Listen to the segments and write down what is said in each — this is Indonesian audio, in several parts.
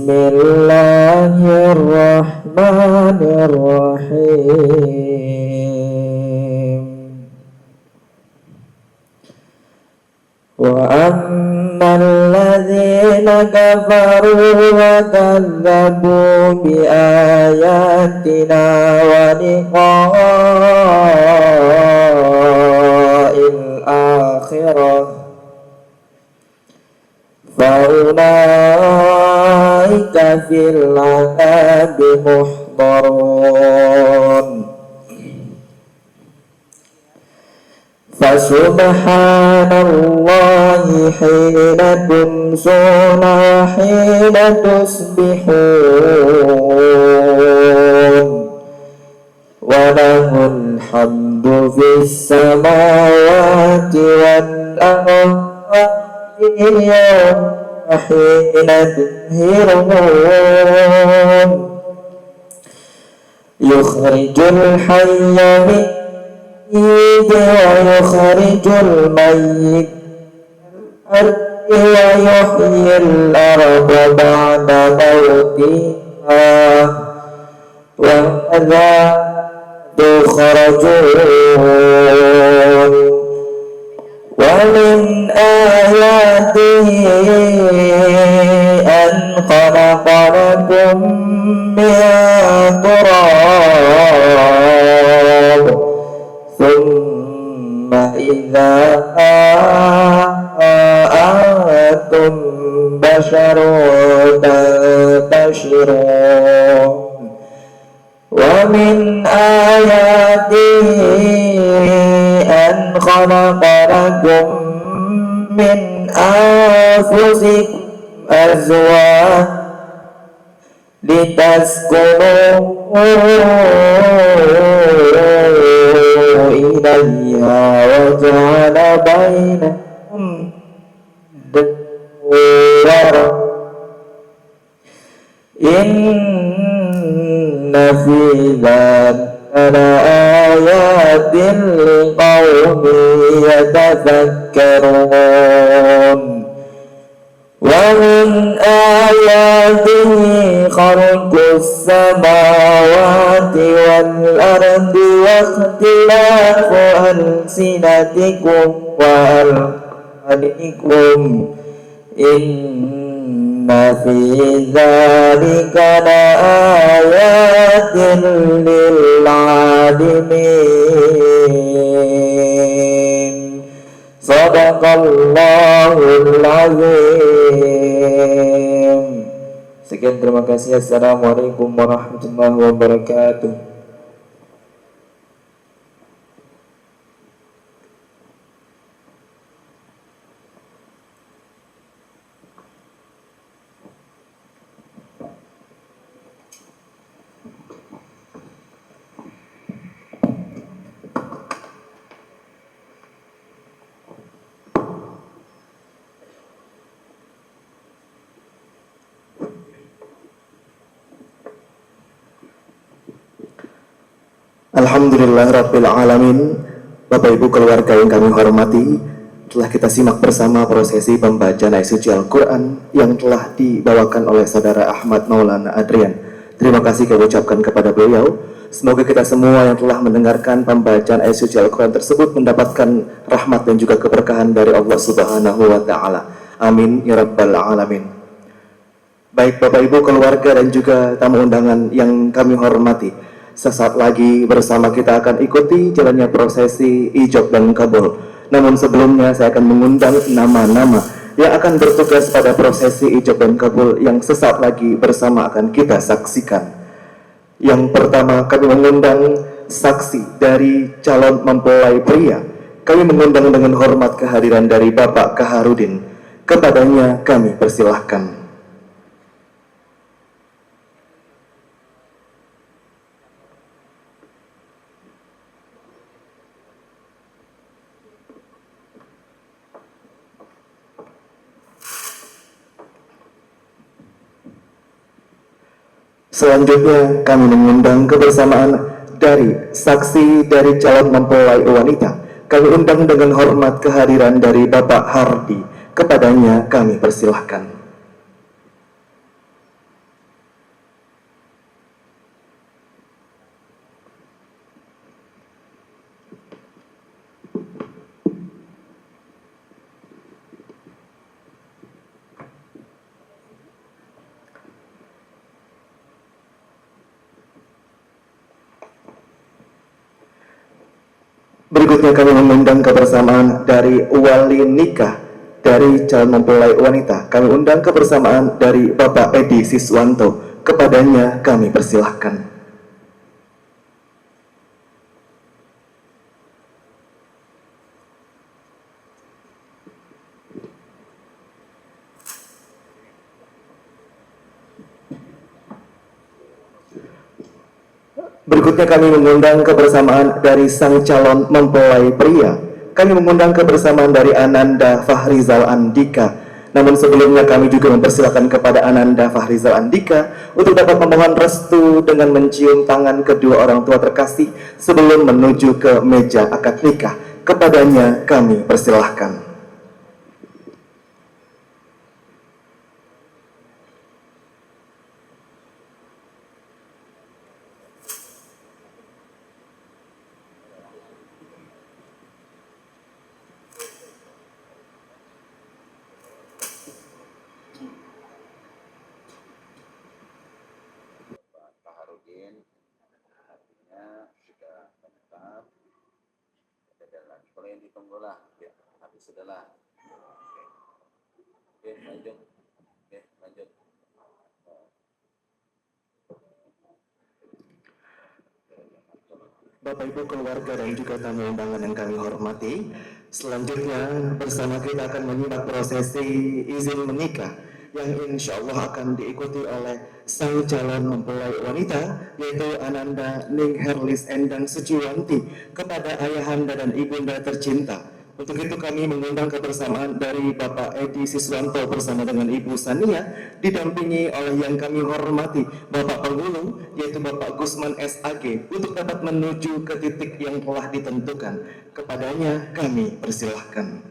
Bismillahirrahmanirrahim. Wa ammal ladzina kafaru wa kadzdzabu bi ayatina wa liqa'il akhirah fa ulaika fil 'adzabi muhdarun. Fasubhanallahi hina tumsuna wa hina tusbihun wa lahul hamdu fis samawati wal ardi wa hina tuhirun yukhrijul hayya min ويخرج الميت ويحيي الأرض بعد موتها وكذا تخرجون ومن آياته أن خلق لكم من تراب ثم إذا أنتم بشر تنتشرون ومن آياته أن خلق لكم من أنفسكم أزواجا لتسكنوا إليها وجعل بينكم مودة إن في ذلك لآيات لقوم يتفكرون ومن آياته خلق السماوات والأرض واختلاف ألسنتكم وألحانكم إن في ذلك لآيات للعالمين. Sadaqallahul azim. Sekian, terima kasih. Assalamualaikum warahmatullahi wabarakatuh. Alhamdulillahirabbil alamin. Bapak Ibu keluarga yang kami hormati, telah kita simak bersama prosesi pembacaan ayat suci Al-Quran yang telah dibawakan oleh saudara Ahmad Maulana Adrian. Terima kasih kami ucapkan kepada beliau. Semoga kita semua yang telah mendengarkan pembacaan ayat suci Al-Quran tersebut mendapatkan rahmat dan juga keberkahan dari Allah Subhanahu wa Ta'ala. Amin ya rabbal alamin. Baik Bapak Ibu keluarga dan juga tamu undangan yang kami hormati, sesaat lagi bersama kita akan ikuti jalannya prosesi ijab dan kabul. Namun sebelumnya saya akan mengundang nama-nama yang akan bertugas pada prosesi ijab dan kabul yang sesaat lagi bersama akan kita saksikan. Yang pertama, kami mengundang saksi dari calon mempelai pria. Kami mengundang dengan hormat kehadiran dari Bapak Kaharudin. Kepadanya kami persilahkan. Selanjutnya kami mengundang kebersamaan dari saksi dari calon mempelai wanita. Kami undang dengan hormat kehadiran dari Bapak Hardi. Kepadanya kami persilahkan. Berikutnya kami mengundang kebersamaan dari wali nikah dari calon mempelai wanita. Kami undang kebersamaan dari Bapak Edi Siswanto. Kepadanya kami persilahkan. Berikutnya kami mengundang kebersamaan dari sang calon mempelai pria. Kami mengundang kebersamaan dari Ananda Fahrizal Andika. Namun sebelumnya kami juga mempersilakan kepada Ananda Fahrizal Andika untuk dapat memohon restu dengan mencium tangan kedua orang tua terkasih sebelum menuju ke meja akad nikah. Kepadanya kami persilahkan. Taharudin artinya sudah menetap adalah kalau yang ditunggulah ya, habis sudahlah. Oke, lanjut. Oke, lanjut. Bapak Ibu keluarga dan juga tamu undangan yang kami hormati, selanjutnya bersama kita akan menyimak prosesi izin menikah yang insya Allah akan diikuti oleh sang calon mempelai wanita yaitu Ananda Ning Herlis Endang Suciwanti kepada ayahanda dan ibunda tercinta. Untuk itu kami mengundang kebersamaan dari Bapak Edi Siswanto bersama dengan Ibu Sania didampingi oleh yang kami hormati Bapak Penghulu yaitu Bapak Gusman SAG untuk dapat menuju ke titik yang telah ditentukan. Kepadanya kami persilahkan.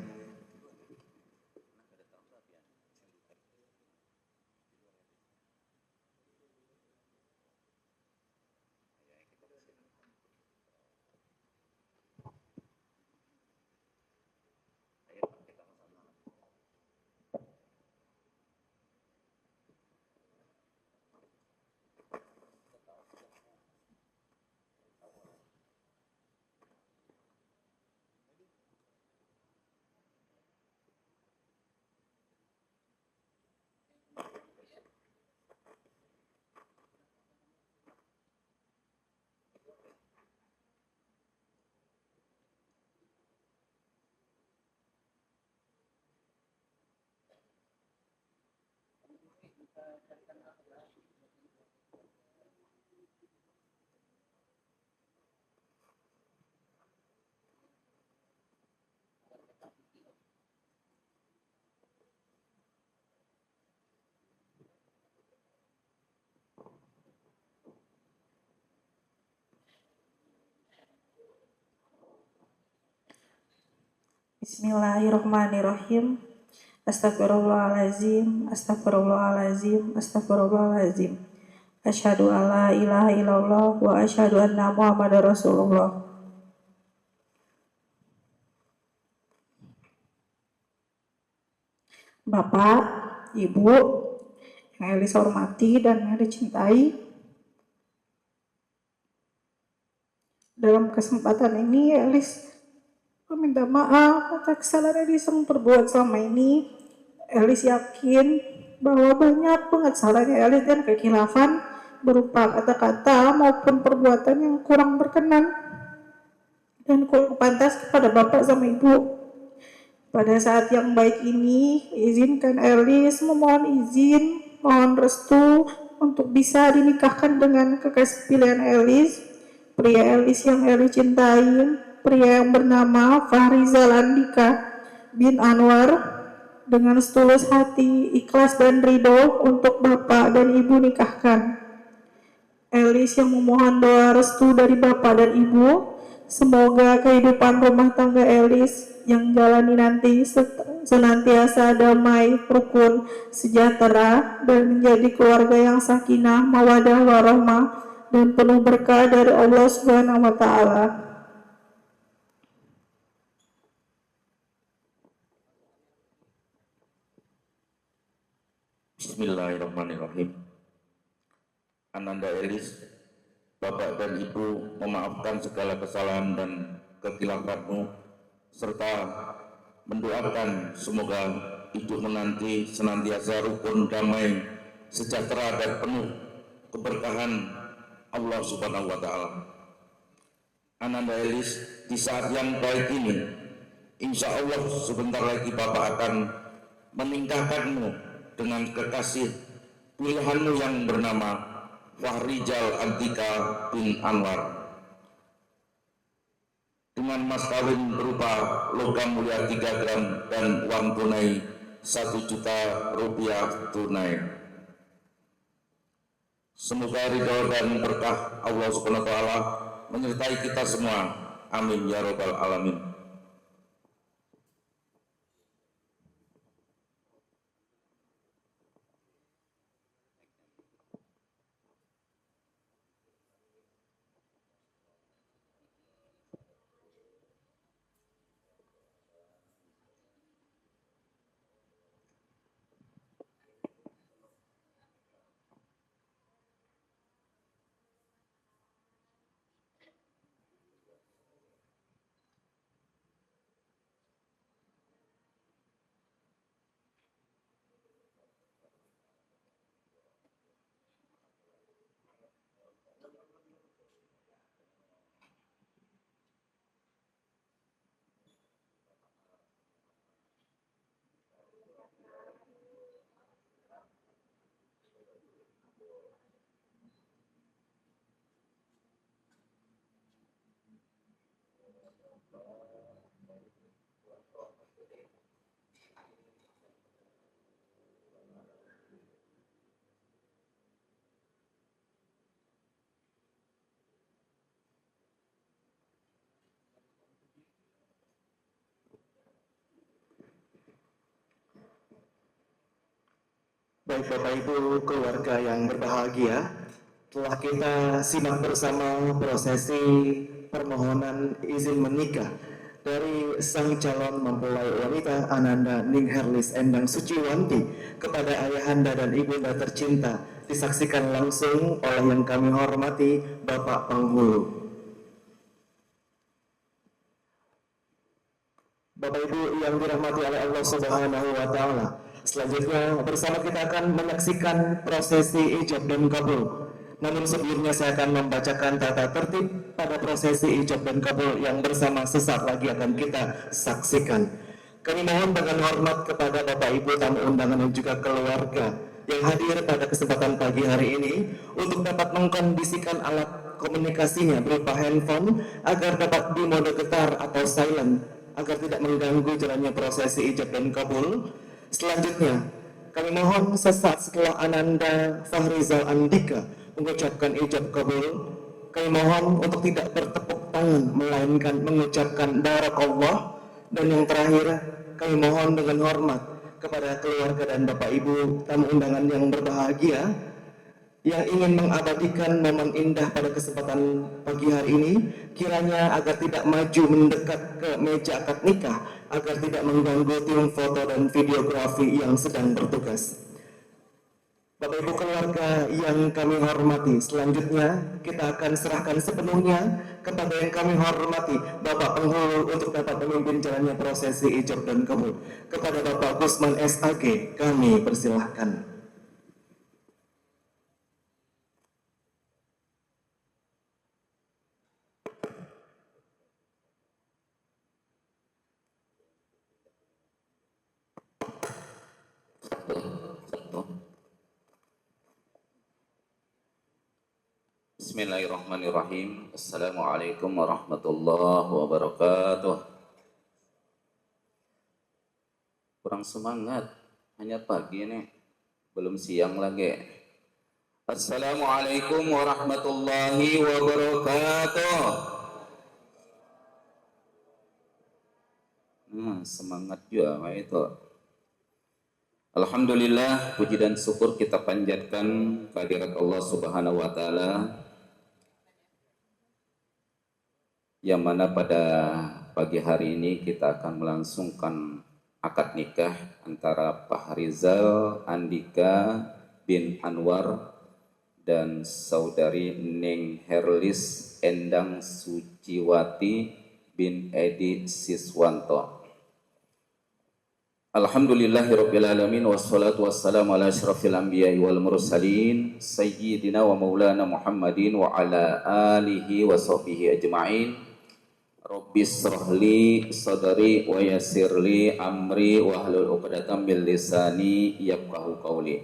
Bismillahirrahmanirrahim. Astagfirullahalazim, astagfirullahalazim, astagfirullahalazim. Asyhadu alla ilaha illallah wa asyhadu anna Muhammadar Rasulullah. Bapak, Ibu, yang Elis hormati dan yang dicintai, dalam kesempatan ini Elis meminta maaf atas kesalahan Elis yang perbuat selama ini. Elis yakin bahwa banyak banget salahnya Elis dan kekhilafan berupa kata-kata maupun perbuatan yang kurang berkenan dan kurang pantas kepada Bapak sama Ibu. Pada saat yang baik ini, izinkan Elis memohon izin, mohon restu untuk bisa dinikahkan dengan kekasih pilihan Elis, pria Elis yang Elis cintai, pria yang bernama Fahrizal Andika bin Anwar, dengan setulus hati, ikhlas dan ridho untuk Bapak dan Ibu nikahkan. Elis yang memohon doa restu dari Bapak dan Ibu, semoga kehidupan rumah tangga Elis yang jalani nanti senantiasa damai, rukun, sejahtera, dan menjadi keluarga yang sakinah, mawadah, warahmah, dan penuh berkah dari Allah Subhanahu wa Ta'ala. Bismillahirrahmanirrahim. Ananda Elis, Bapak dan Ibu memaafkan segala kesalahan dan kekilafanmu, serta mendoakan semoga hidup menanti senantiasa rukun, damai, sejahtera dan penuh keberkahan Allah Subhanahu wa Ta'ala. Ananda Elis, di saat yang baik ini, insya Allah sebentar lagi Bapak akan menikahkanmu dengan kekasih pilihanmu yang bernama Fahrizal Antika bin Anwar, dengan mas kawin berupa logam mulia 3 gram dan uang tunai 1 juta rupiah tunai. Semoga ridho dan berkah Allah Subhanahu wa Ta'ala menyertai kita semua. Amin ya rabbal alamin. Baik Bapak Ibu keluarga yang berbahagia, telah kita simak bersama prosesi permohonan izin menikah dari sang calon mempelai wanita Ananda Ning Herlis Endang Suciwanti kepada ayahanda dan ibunda tercinta, disaksikan langsung oleh yang kami hormati Bapak Penghulu. Bapak Ibu yang dirahmati oleh Allah Subhanahu wa Ta'ala, selanjutnya bersama kita akan menyaksikan prosesi ijab dan kabul. Namun sebelumnya saya akan membacakan tata tertib pada prosesi ijab dan kabul yang bersama sesaat lagi akan kita saksikan. Kami mohon dengan hormat kepada Bapak Ibu tamu undangan dan juga keluarga yang hadir pada kesempatan pagi hari ini untuk dapat mengkondisikan alat komunikasinya berupa handphone agar dapat di mode getar atau silent agar tidak mengganggu jalannya prosesi ijab dan kabul. Selanjutnya, kami mohon sesaat setelah Ananda Fahrizal Andika mengucapkan ijab kabul, kami mohon untuk tidak bertepuk tangan, melainkan mengucapkan barakallah. Dan yang terakhir, kami mohon dengan hormat kepada keluarga dan Bapak Ibu tamu undangan yang berbahagia yang ingin mengabadikan momen indah pada kesempatan pagi hari ini, kiranya agar tidak maju mendekat ke meja akad nikah, agar tidak mengganggu tim foto dan videografi yang sedang bertugas. Bapak Ibu keluarga yang kami hormati, selanjutnya kita akan serahkan sepenuhnya kepada yang kami hormati Bapak Penghulu untuk dapat memimpin jalannya prosesi ijab dan kabul. Kepada Bapak Gusman SAG, kami persilahkan. Bismillahirrahmanirrahim. Assalamualaikum warahmatullahi wabarakatuh. Kurang semangat, hanya pagi nih, belum siang lagi. Assalamualaikum warahmatullahi wabarakatuh. Semangat juga Pak itu. Alhamdulillah, puji dan syukur kita panjatkan kehadirat Allah Subhanahu wa Ta'ala, yang mana pada pagi hari ini kita akan melangsungkan akad nikah antara Fahrizal Andika bin Anwar dan saudari Ning Herlis Endang Suciwati bin Edi Siswanto. Alhamdulillahirabbil alamin wassalatu wassalamu ala asyrafil anbiya'i wal mursalin sayyidina wa maulana Muhammadin wa ala alihi wa sahbihi ajma'in. Rabbis shrahli sadri wa yassirli amri wa hlul 'uqdatam min lisani yafqahu qawli.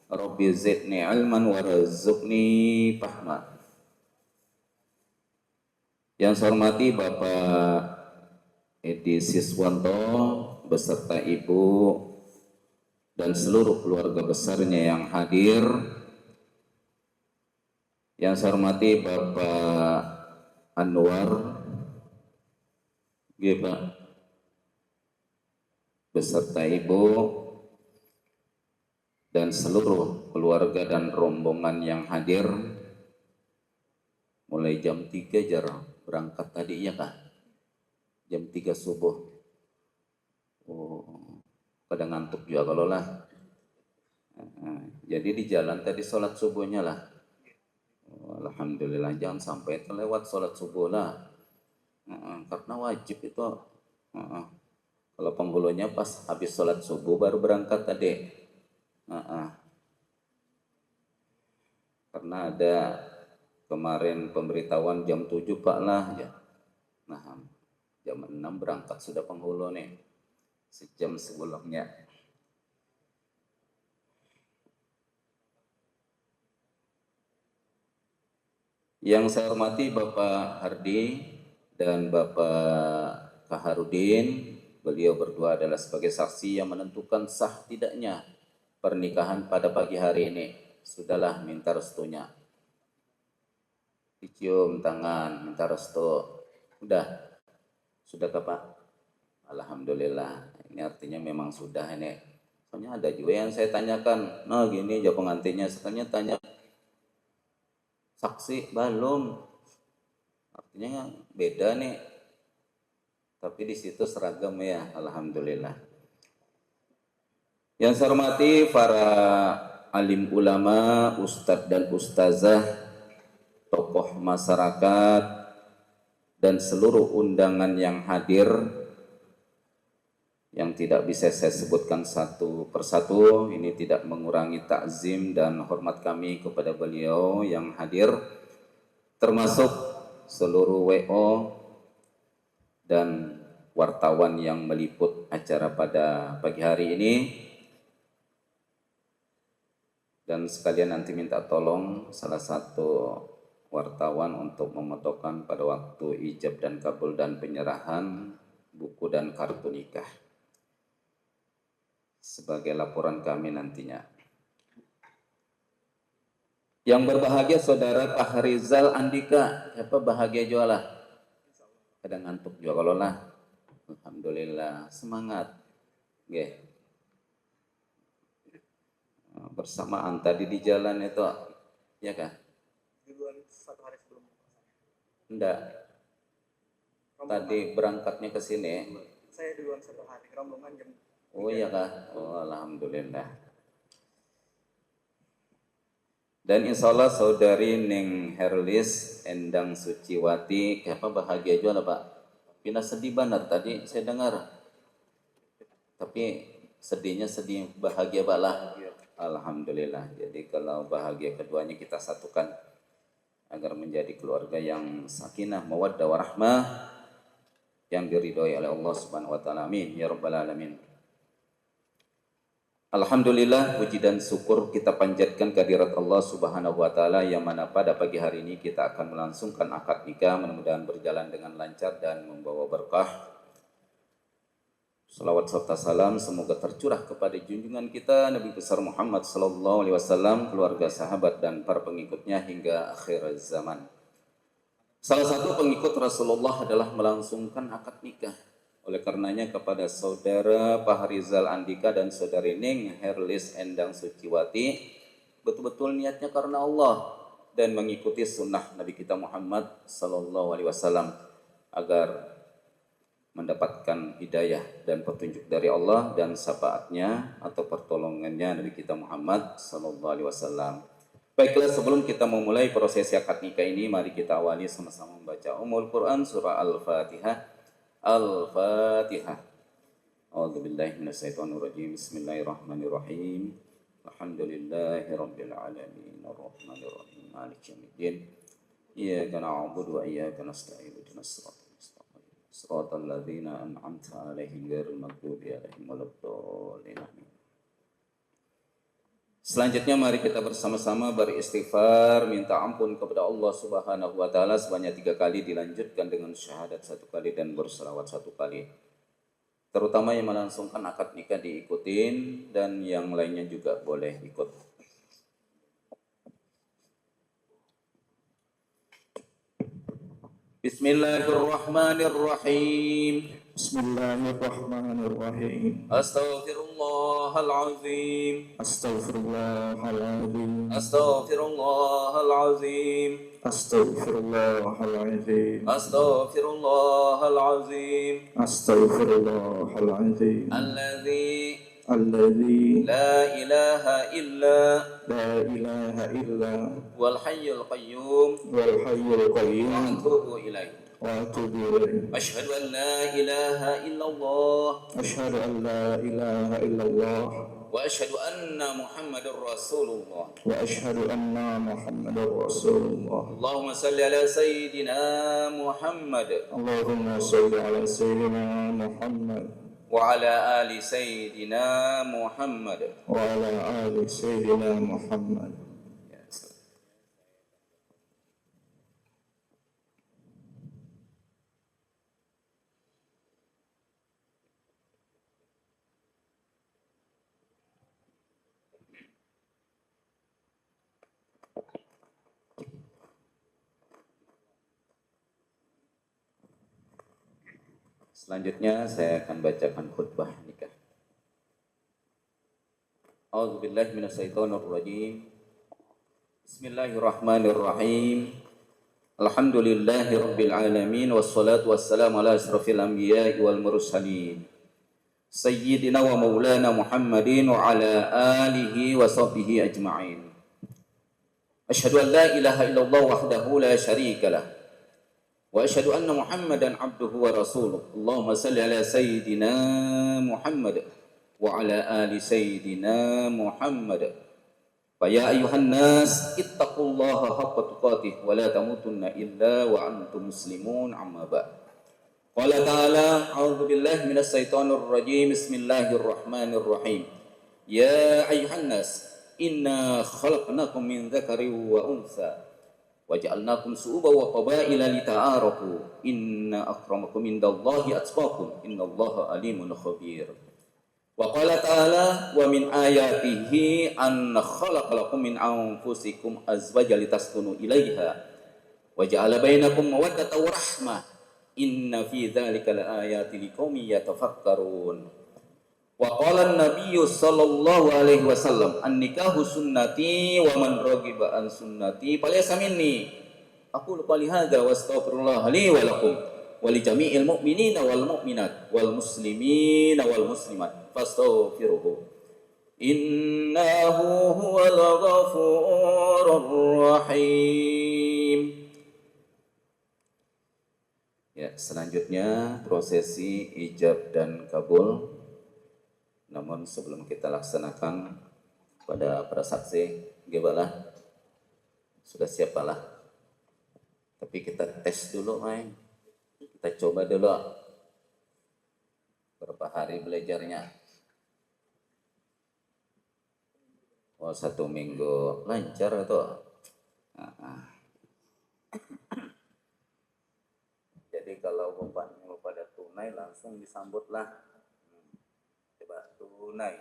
Rabbi zidni ilman warzuqni fahma. Yang saya hormati Bapak Edi Siswanto beserta Ibu dan seluruh keluarga besarnya yang hadir. Yang saya hormati Bapak Anwar Pak beserta Ibu dan seluruh keluarga dan rombongan yang hadir. Mulai jam 3 jarang berangkat tadi ya Kak? Jam 3 subuh. Oh, kadang ngantuk juga kalau lah. Jadi di jalan tadi sholat subuhnya lah. Oh, alhamdulillah, jangan sampai terlewat sholat subuh lah. Karena wajib itu. Kalau penghulunya pas habis sholat subuh baru berangkat tadi. Karena ada kemarin pemberitahuan jam 7 Pak lah ya. Nah, jam 6 berangkat sudah penghulu nih. Sejam sebelumnya. Yang saya hormati Bapak Hardi dan Bapak Kaharudin, beliau berdua adalah sebagai saksi yang menentukan sah tidaknya pernikahan pada pagi hari ini. Sudahlah minta restunya. Dicium tangan, minta restu. Sudah Pak? Alhamdulillah. Ini artinya memang sudah ini. Soalnya ada juga yang saya tanyakan, nah gini jawab pengantinnya, sebenarnya tanya saksi belum, artinya beda nih, tapi di situ seragam ya, alhamdulillah. Yang saya hormati para alim ulama, ustadz dan ustazah, tokoh masyarakat dan seluruh undangan yang hadir, yang tidak bisa saya sebutkan satu persatu. Ini tidak mengurangi takzim dan hormat kami kepada beliau yang hadir, termasuk seluruh WO dan wartawan yang meliput acara pada pagi hari ini. Dan sekalian nanti minta tolong salah satu wartawan untuk memotokkan pada waktu ijab dan kabul dan penyerahan buku dan kartu nikah sebagai laporan kami nantinya. Yang berbahagia saudara Pak Harizal Andika, siapa bahagia juga lah. Kadang ngantuk juga kalau lah. Alhamdulillah, semangat. Oke. Bersamaan tadi di jalan itu, ya kah? Duluan 1 hari sebelum. Enggak. Tadi berangkatnya ke sini. Saya duluan 1 hari, rombongan jam. Oh iya kah? Oh, alhamdulillah. Dan insya Allah saudari Neng Herlis Endang Suciwati, apa bahagia juga lah Pak. Pindah sedih benar tadi saya dengar. Tapi sedihnya sedih bahagia Pak lah. Alhamdulillah. Jadi kalau bahagia keduanya kita satukan agar menjadi keluarga yang sakinah, mawaddah warahmah yang diridhoi oleh Allah Subhanahu wa taala. Amin ya rabbal alamin. Alhamdulillah, puji dan syukur kita panjatkan kehadirat Allah Subhanahu wa taala yang mana pada pagi hari ini kita akan melangsungkan akad nikah, mudah-mudahan berjalan dengan lancar dan membawa berkah. Salawat serta salam semoga tercurah kepada junjungan kita Nabi besar Muhammad sallallahu alaihi wasallam, keluarga, sahabat dan para pengikutnya hingga akhir zaman. Salah satu pengikut Rasulullah adalah melangsungkan akad nikah. Oleh karenanya kepada saudara Pak Harizal Andika dan saudari Ning Herlis Endang Suciwati, betul-betul niatnya karena Allah dan mengikuti sunnah Nabi kita Muhammad sallallahu alaihi wasallam agar mendapatkan hidayah dan petunjuk dari Allah dan syafaatnya atau pertolongannya Nabi kita Muhammad sallallahu alaihi wasallam. Baiklah, sebelum kita memulai prosesi akad nikah ini, mari kita awali sama-sama membaca Ummul Quran surah Al-Fatihah. Al-Fatihah. A'udzubillahi minasyaitonirrajim. Bismillahirrahmanirrahim. Alhamdulillahirabbil alamin. Arrahmanirrahim. Maliki yaumiddin. Iyyaka na'budu wa iyyaka nasta'in. Ihdinas siratal mustaqim. Shiratal ladzina an'amta 'alaihim ghairil maghdubi alaihim waladdallin. Selanjutnya mari kita bersama-sama beristighfar, minta ampun kepada Allah Subhanahu wa taala sebanyak 3 kali, dilanjutkan dengan syahadat 1 kali dan berselawat 1 kali. Terutama yang melangsungkan akad nikah diikutin dan yang lainnya juga boleh ikut. Bismillahirrahmanirrahim. Bismillahirrahmanirrahim. Astaghfirullahalazim. Astaghfirullahaladzim. Astaghfirullahalazim. Astaghfirullahaladzim. Astaghfirullahalazim. Astaghfirullahaladzim. Alladzi la ilaha illa La ilaha illa wal hayyul qayyum wal hayyul wa qayyum atubu ilaih. wa atubu ilaih. Asyhadu an la ilaha illallah Asyhadu an la ilaha illallah wa asyhadu anna Muhammadar Rasulullah. wa asyhadu anna Muhammadar Rasulullah. Allahumma salli ala sayyidina Muhammad Allahumma shalli ala sayyidina Muhammad wa ala ali sayyidina Muhammad. wa ala ali sayyidina Muhammad. Selanjutnya saya akan bacakan khutbah nikah. A'udzubillahi minasyaitonirrajim. Bismillahirrahmanirrahim. Alhamdulillahirabbil alamin wassalatu wassalamu ala asyrafil anbiya'i wal mursalin. Sayyidina wa maulana Muhammadin wa ala alihi wa sahbihi ajma'in. Asyhadu an la ilaha illallah wahdahu la syarika lah. Wa asyhadu anna Muhammadan abduhu wa rasuluh. Allahumma salli ala sayyidina Muhammad wa ala ali sayyidina Muhammad. Fa ya ayyuhan nas ittaqullaha haqqa tuqatih wa la tamutunna illa wa antum muslimun, amma ba'd. Qala ta'ala, a'udzu billahi minasy syaithanir rajim. Bismillahirrahmanirrahim. Ya ayyuhan nas inna khalaqnakum min dzakarin wa untha waja'alnakum su'uban wa qabaila lita'arafu inna akramakum indallahi atqakum innallaha alimun khabir. Wa qala ta'ala wa min ayatihi an khalaqa lakum min anfusikum azwajan litaskunu ilaiha wa ja'ala bainakum mawaddatan wa rahmah inna fi dzalika laayatin liqaumin yatafakkarun. Wa qala an-nabiyyu sallallahu alaihi wasallam an-nikahu sunnati wa man raghiba an sunnati falaysa minni. Aku qouli hadza wa astaghfirullah li wa lakum wa li jami'il mu'minina wal mu'minat wal muslimina wal muslimat fastaghfiruhu innahu huwal ghafurur rahim. Ya, selanjutnya prosesi ijab dan kabul. Namun sebelum kita laksanakan pada para saksi, gimana? Sudah siap lah. Tapi kita tes dulu, main. Kita coba dulu. Berapa hari belajarnya? Oh, 1 minggu lancar atau? Jadi kalau bapaknya pada tunai langsung disambutlah. Tunai.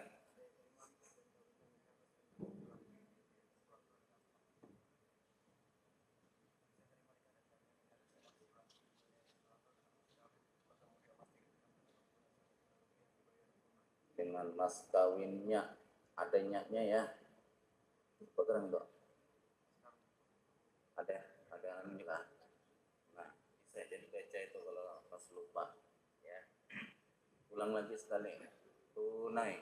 Dengan mas kawinnya adanya ya. Program itu. Ada juga. Nah, bisa jadi baca itu kalau pas lupa ya. Ulang lagi sekali. Tunai.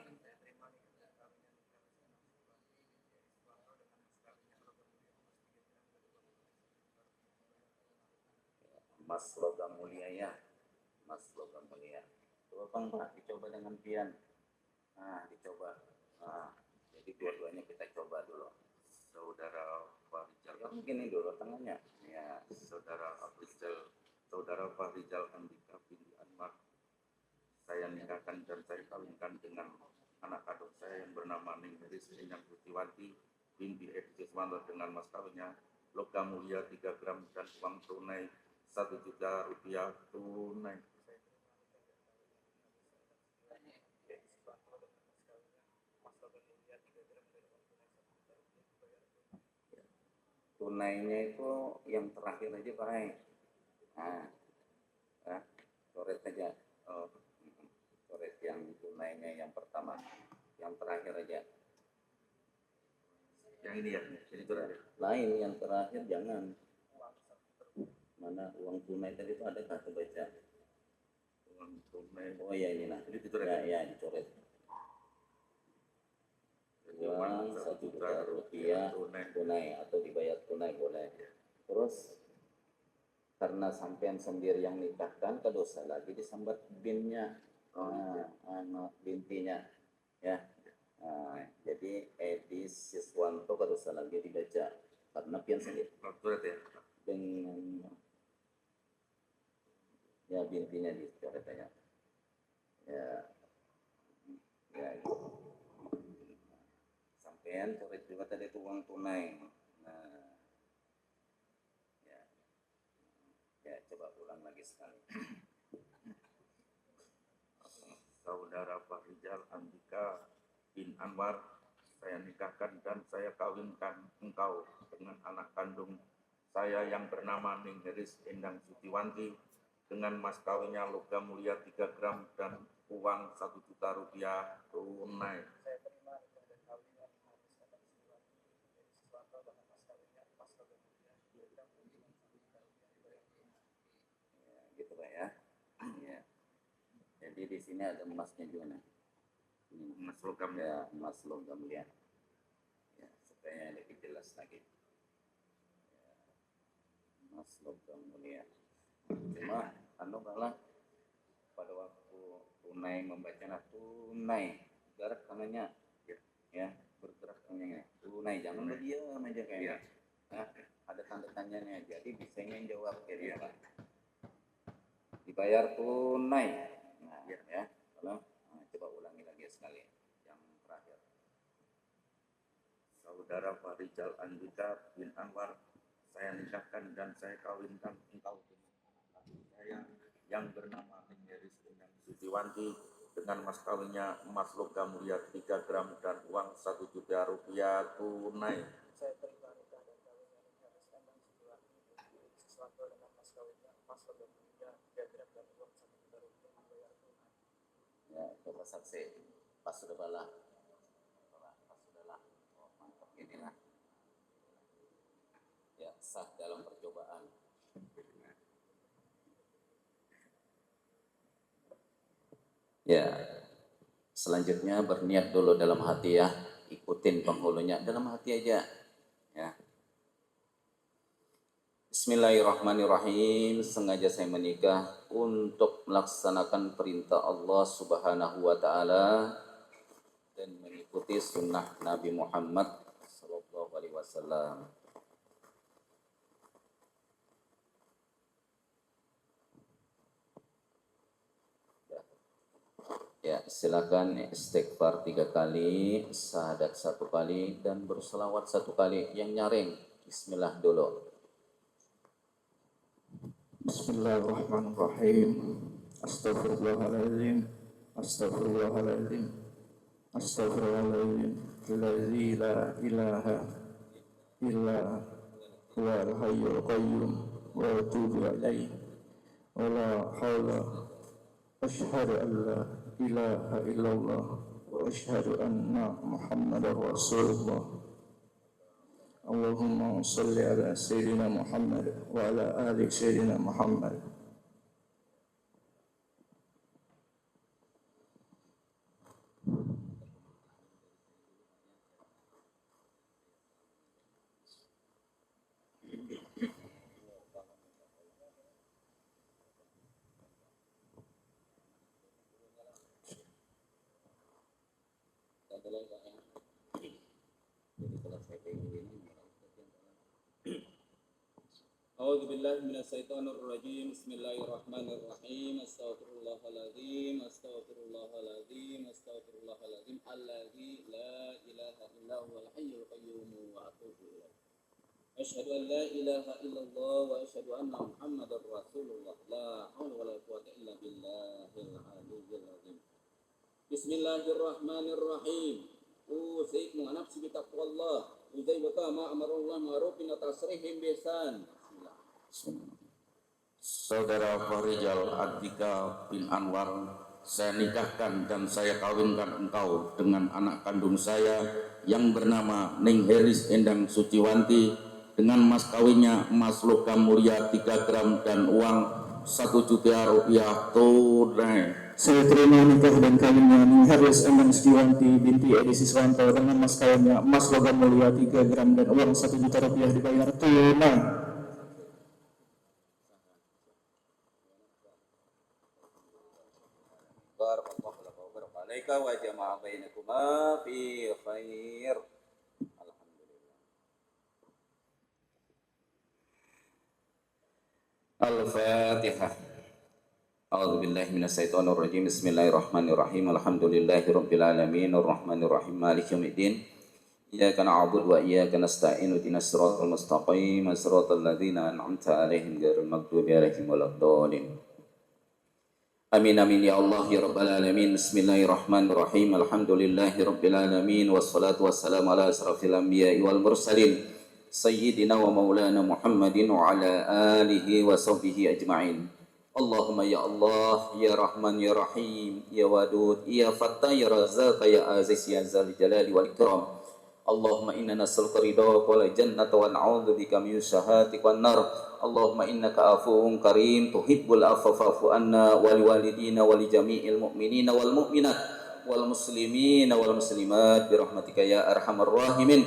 Mas logam mulia ya, Mas logam mulia. Coba Bang, Pak, dicoba dengan pian. Nah, dicoba. Nah, jadi dua-duanya kita coba dulu. Saudara Farijal, Ya, begini dulu tangannya. Ya, Saudara Farijal Andika binti Anwar, saya nikahkan dan saya kawinkan dengan anak kandung saya yang bernama Ningris Endang Sutiwanti binti Edi Siswanto dengan mas kawinnya logam mulia 3 gram dan uang tunai 1 juta rupiah tunai. Tunainya itu yang terakhir aja Pak. Nah, nah, coret aja. Oh, coret yang tunainya yang pertama, yang terakhir aja. Yang ini ya, jadi itu ada. Lain yang terakhir jangan. Mana uang tunai tadi itu ada kata baca. Uang tunai. Oh ya ini nah. Jadi dicoret. Ya, dicoret. Uang 1 juta rupiah tunai atau dibayar tunai boleh. Terus karena sampean sendiri yang nikahkan, kedosa lagi disambat binnya, anak bintinya, ya. Nah, jadi Edi Siswanto kedosa lagi dibaca karena pian sendiri dengan ya bintinya dicoret aja. Ya, gitu. Sampean coret juga tadi itu uang tunai. Nah, ya coba ulang lagi sekali. Saudara Farijal Andika bin Anwar, saya nikahkan dan saya kawinkan engkau dengan anak kandung saya yang bernama Ningris Endang Sutiwanti dengan mas kawinnya logam mulia 3 gram dan uang 1 juta rupiah tunai. Ya, gitu Pak ya. Ya. Jadi di sini ada emasnya juga nih. Emas logam ya, emas logam ya. Ya, supaya lebih jelas lagi. Ya, emas logam mulia. Cuma kalah pada waktu tunai membacanya tunai gerak tangannya ya bergerak tangannya tunai jangan berdiam aja kayaknya nah, ada tanda tanyanya jadi bisanya jawab kayak Pak dibayar tunai nah ya kalau coba ulangi lagi sekali yang terakhir. Saudara Farijal Andika bin Anwar, saya nikahkan dan saya kawinkan engkau dengan saya yang bernama Ningris Endang Sutiwanti dengan mas kawinnya emas logam mulia 3 gram dan uang 1 juta rupiah tunai. Saya terima nikah dan kawinnya Ningris Endang Sutiwanti binti Siswanto dengan mas kawinnya emas logam mulia 3 gram dan uang 1 juta rupiah dibayar tunai. Ya, coba saksi pas sudah balah. Oh, mantap inilah. Ya, sah dalam percobaan. Ya, selanjutnya berniat dulu dalam hati ya, ikutin penghulunya dalam hati aja. Ya. Bismillahirrahmanirrahim. Sengaja saya menikah untuk melaksanakan perintah Allah Subhanahu wa taala dan mengikuti sunnah Nabi Muhammad sallallahu alaihi wasallam. Ya, silakan istighfar 3 kali, syahadat 1 kali, dan berselawat 1 kali. Yang nyaring, bismillah dulu. Bismillahirrahmanirrahim. Astaghfirullahaladzim. Astaghfirullahaladzim. Astaghfirullahaladzim. Alladzi la ilaha illa huwal hayyul qayyum wa atubu ilaih. Wa la hawla asyhadu an la ilaha illallah wa asyhadu anna Muhammadar Rasulullah. Allahumma salli ala Sayyidina Muhammad wa ala ali Sayyidina Muhammad. adalah jadi setelah saya kayak gini A'udzu billahi minasyaitonir rajim. Bismillahirrahmanirrahim. Astaghfirullahaladzim. Astaghfirullahaladzim. Astaghfirullahaladzim. Alladzi la ilaha illa huwal hayyul qayyum wa atubu ilaih. Asyhadu an la ilaha illallah wa asyhadu anna Muhammadar Rasulullah. La haula wala quwwata illa billahil aliyyil azim. Bismillahirrahmanirrahim. Usikum wa nafsi bi taqwallah. Uzaibaka ma amarullah ma'rufin wa tasrihim bisan. Saudara Farijal Andika bin Anwar, saya nikahkan dan saya kawinkan engkau dengan anak kandung saya yang bernama Ning Heris Endang Suciwanti dengan mas kawinnya emas logam mulia 3 gram dan uang 1 juta rupiah tunai. Saya terima nikah dan kawinnya Ning Heris Endang Suciwanti binti Edi Siswanto dengan mas kawinnya emas logam mulia 3 gram dan uang 1 juta rupiah dibayar tunai. Barakallahu laka wa baraka alaika wa jama'a bainakuma fi khair. Alhamdulillah. Al-Fatihah. A'udzu billahi minasyaitonir rajim. Bismillahirrahmanirrahim. Alhamdulillahirabbil alamin arrahmanir rahim maliki yaumiddin. Iyyaka na'budu wa iyyaka nasta'in ihdinas siratal mustaqim siratal ladzina an'amta 'alaihim ghairil maghdubi 'alaihim waladdallin. Amin amin ya Allah ya rabbal alamin. Bismillahirrahmanirrahim. Alhamdulillahi rabbil alamin wassalatu wassalamu ala asrafil anbiya'i wal mursalin sayyidina wa maulana Muhammadin wa ala alihi wa sahbihi ajma'in. Allahumma ya Allah ya Rahman ya Rahim ya Wadud ya Fattah ya Razzaq ya Aziz ya Zal Jalali wal Ikram. Allahumma inna nas'aluka ridhaka wal jannata wa na'udzu bika min syahhatika wan nar. Allahumma innaka afuwun karim tuhibbul afwa fa'fu anna wa liwalidina wa li jami'il mu'minina wal mu'minat wal muslimina wal muslimat bi rahmatika ya arhamar rahimin.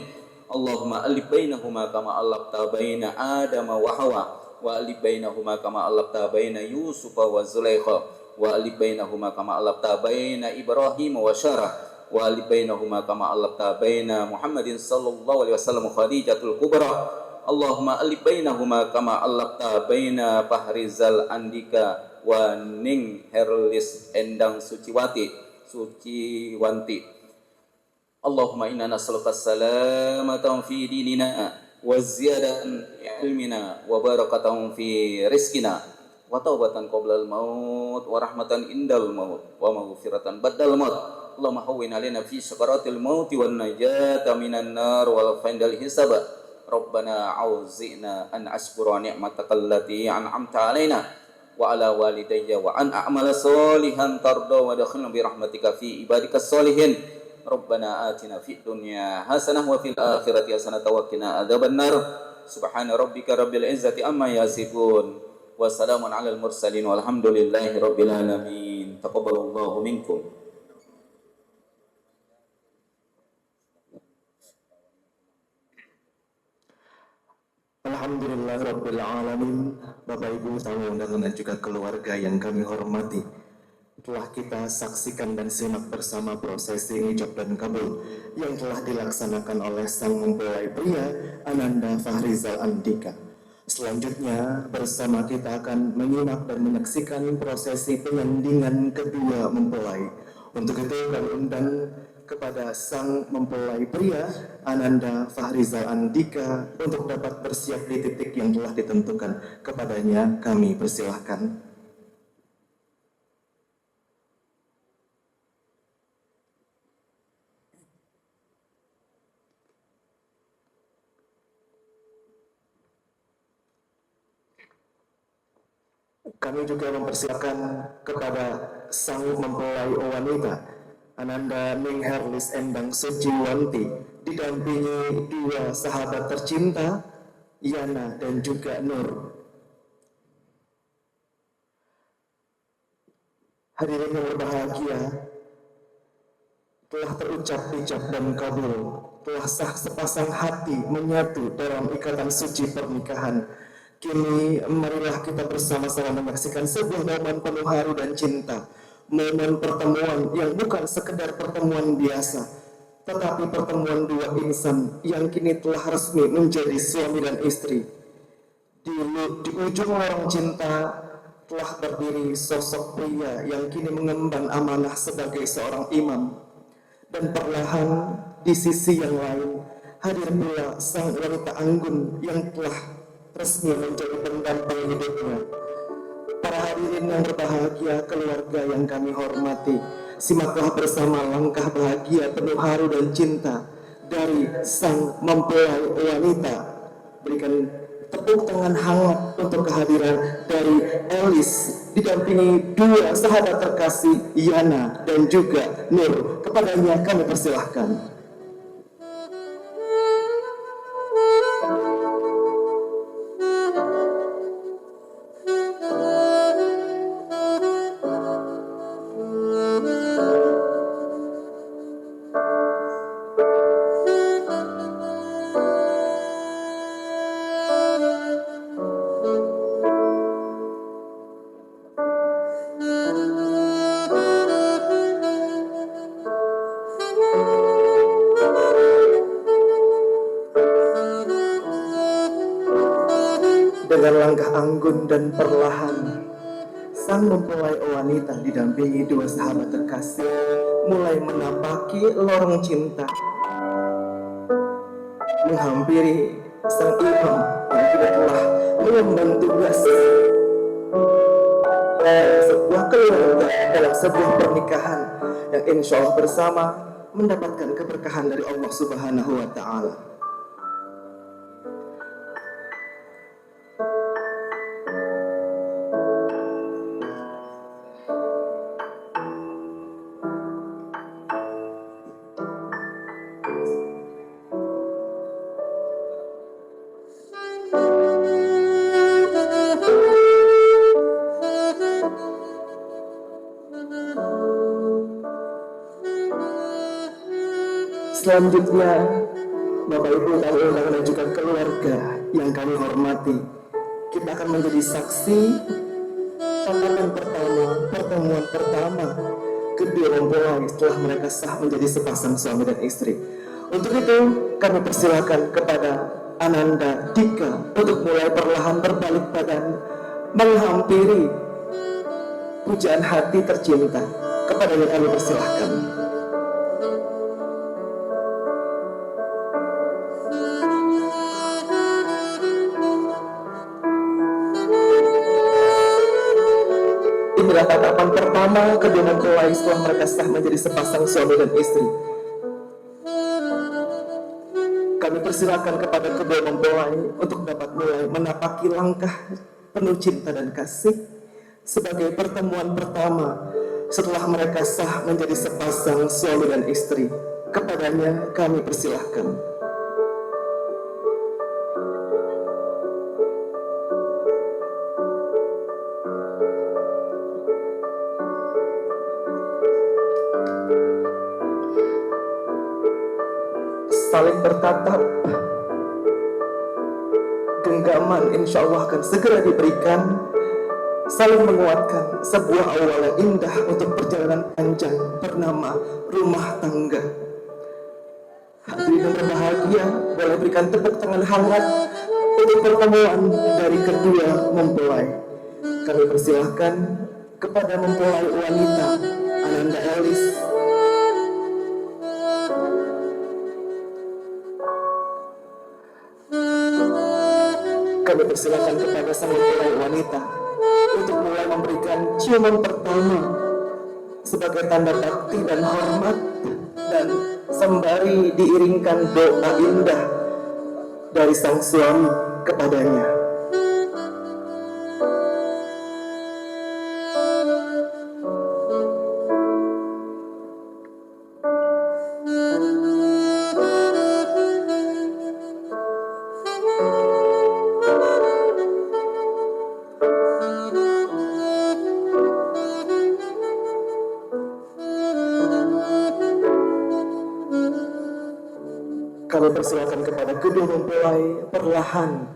Allahumma alif bainahuma kama allafta baina Adam wa Hawa wa alif bainahuma kama allafta baina Yusuf wa Zulaikha wa alif bainahuma kama allafta baina Ibrahim wa Syarah wa alif bainahuma kama allafta baina Muhammadin sallallahu alaihi wasallam Khadijatul Kubra. Allahumma alif bainahuma kama allafta baina Fahrizal Andika wa Ning Herlis Endang Suciwanti. Allahumma inna nas'aluka salamatan fi dinina wa ziyadatan fi ilmina wa barakatan fi rizqina wa taubatan qoblal maut wa rahmatan indal maut wa maghfiratan ba'dal maut. Allahumma hawwin alaina fi sakaratil maut wan najata minan nar wal findal hisab. Rabbana auzina an ashkura ni'mataka allati an'amta alaina wa ala walidayya wa an a'mala salihan tarda wa dakhilna bi rahmatika fi ibadikas solihin. Rabbana atina fid dunya hasanah wa fil akhirati hasanah wa qina adzabannar. Subhana rabbika rabbil izzati amma yasifun wa salamun alal mursalin walhamdulillahi rabbil alamin. Taqabbalallahu minkum. Alhamdulillahirabbil alamin. Bapak Ibu tamu undangan dan juga keluarga yang kami hormati, telah kita saksikan dan simak bersama prosesi ijab dan kabul yang telah dilaksanakan oleh sang mempelai pria Ananda Fahrizal Andika. Selanjutnya bersama kita akan menyimak dan menyaksikan prosesi penyandingan kedua mempelai. Untuk itu kami undang kepada sang mempelai pria Ananda Fahrizal Andika untuk dapat bersiap di titik yang telah ditentukan kepadanya. Kami persilahkan. Kami juga mempersilakan kepada sang mempelai wanita Ananda Ning Herlis Endang Suciwanti didampingi dua sahabat tercinta Yana dan juga Nur. Hadirin yang berbahagia, telah terucap ijab dan kabul, telah sah sepasang hati menyatu dalam ikatan suci pernikahan. Kini marilah kita bersama-sama menyaksikan sebuah momen penuh haru dan cinta, momen pertemuan yang bukan sekedar pertemuan biasa, tetapi pertemuan dua insan yang kini telah resmi menjadi suami dan istri. Di ujung lorong cinta telah berdiri sosok pria yang kini mengemban amanah sebagai seorang imam. Dan perlahan di sisi yang lain hadir pula sang wanita anggun yang telah resmi menjadi pendamping hidupnya. Para hadirin yang berbahagia, keluarga yang kami hormati, simaklah bersama langkah bahagia penuh haru dan cinta dari sang mempelai wanita. Berikan tepuk tangan hangat untuk kehadiran dari Elis didampingi dua sahabat terkasih, Yana dan juga Nur. Kepadanya kami persilahkan. Dengan langkah anggun dan perlahan, sang mempelai wanita didampingi dua sahabat terkasih mulai menapaki lorong cinta, menghampiri sang imam yang tidak telah mengemban tugas sebuah keluarga dalam sebuah pernikahan yang insya Allah bersama mendapatkan keberkahan dari Allah Subhanahu wa Ta'ala. Selanjutnya, Bapak Ibu tamu undangan dan juga keluarga yang kami hormati, kita akan menjadi saksi pertemuan pertama kedua mempelai setelah mereka sah menjadi sepasang suami dan istri. Untuk itu, kami persilakan kepada Ananda Dika untuk mulai perlahan berbalik badan menghampiri pujaan hati tercinta. Kepadanya kami persilahkan. Inilah tatapan pertama kedua mempelai setelah mereka sah menjadi sepasang suami dan istri. Kami persilakan kepada kedua mempelai untuk dapat mulai menapaki langkah penuh cinta dan kasih sebagai pertemuan pertama setelah mereka sah menjadi sepasang suami dan istri. Kepadanya kami persilahkan. Saling bertatap, genggaman insya Allah akan segera diberikan, saling menguatkan sebuah awal yang indah untuk perjalanan panjang bernama rumah tangga. Hadirin yang berbahagia, boleh berikan tepuk tangan hangat untuk pertemuan dari kedua mempelai. Kami persilahkan kepada mempelai wanita Ananda Elis. Kami persilakan kepada sang mempelai wanita untuk mulai memberikan ciuman pertama sebagai tanda bakti dan hormat, dan sembari diiringkan doa indah dari sang suami kepadanya. Kami persilakan kepada kedua mempelai perlahan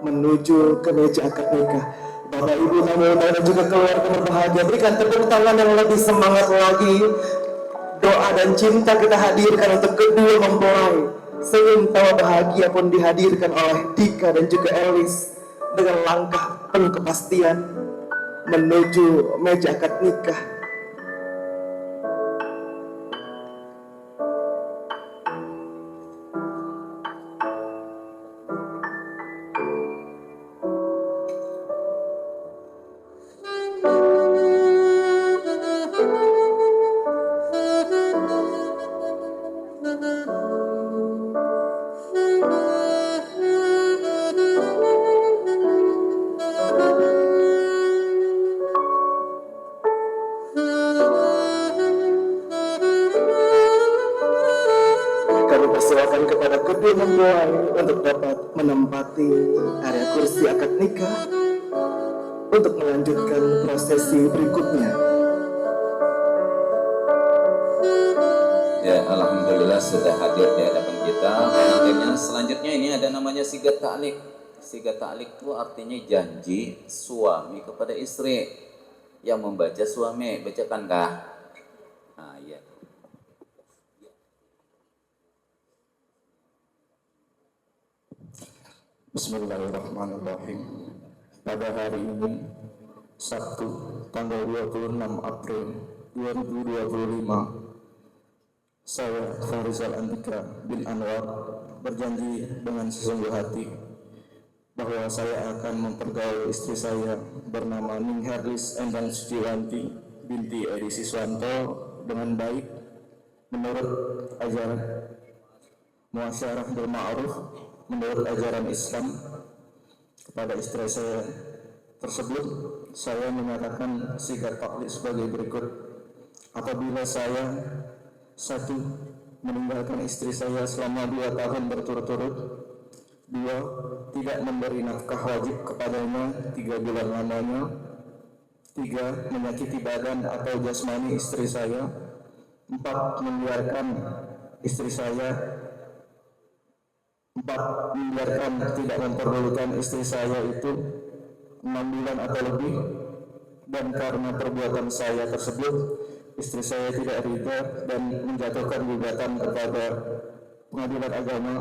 menuju ke meja akad nikah. Bapak Ibu tamu undangan dan juga keluarga berbahagia, berikan tepuk tangan yang lebih semangat lagi doa dan cinta kita hadirkan untuk kedua mempelai. Senyum tawa bahagia pun dihadirkan oleh Dika dan juga Elis dengan langkah penuh kepastian menuju meja akad nikah. Kami persilakan kepada kedua mempelai untuk dapat menempati area kursi akad nikah untuk melanjutkan prosesi berikutnya. Ya, alhamdulillah sudah hadir di hadapan kita. Akhirnya selanjutnya ini ada namanya sigat ta'liq. Sigat ta'liq itu artinya janji suami kepada istri. Yang membaca suami, bacakan kah? Nah, iya. Bismillahirrahmanirrahim. Pada hari ini, Sabtu, tanggal 26 April 2025, saya, Farizal Andika bin Anwar, berjanji dengan sesungguh hati bahwa saya akan mempergaul istri saya bernama Ning Herlis Endang Suciwanti binti Edi Siswanto dengan baik menurut ajaran muasyarah bil ma'ruf, menurut ajaran Islam. Kepada istri saya tersebut, saya menyatakan sigat ta'liq sebagai berikut. Apabila saya, 1. meninggalkan istri saya selama 2 tahun berturut-turut. 2. tidak memberi nafkah wajib kepadanya 3 bulan lamanya. 3. menyakiti badan atau jasmani istri saya. 4. membiarkan istri saya 4. membiarkan tidak memperdulikan istri saya itu 6 bulan atau lebih, dan karena perbuatan saya tersebut istri saya tidak ridha dan menjatuhkan gugatan kepada pengadilan agama,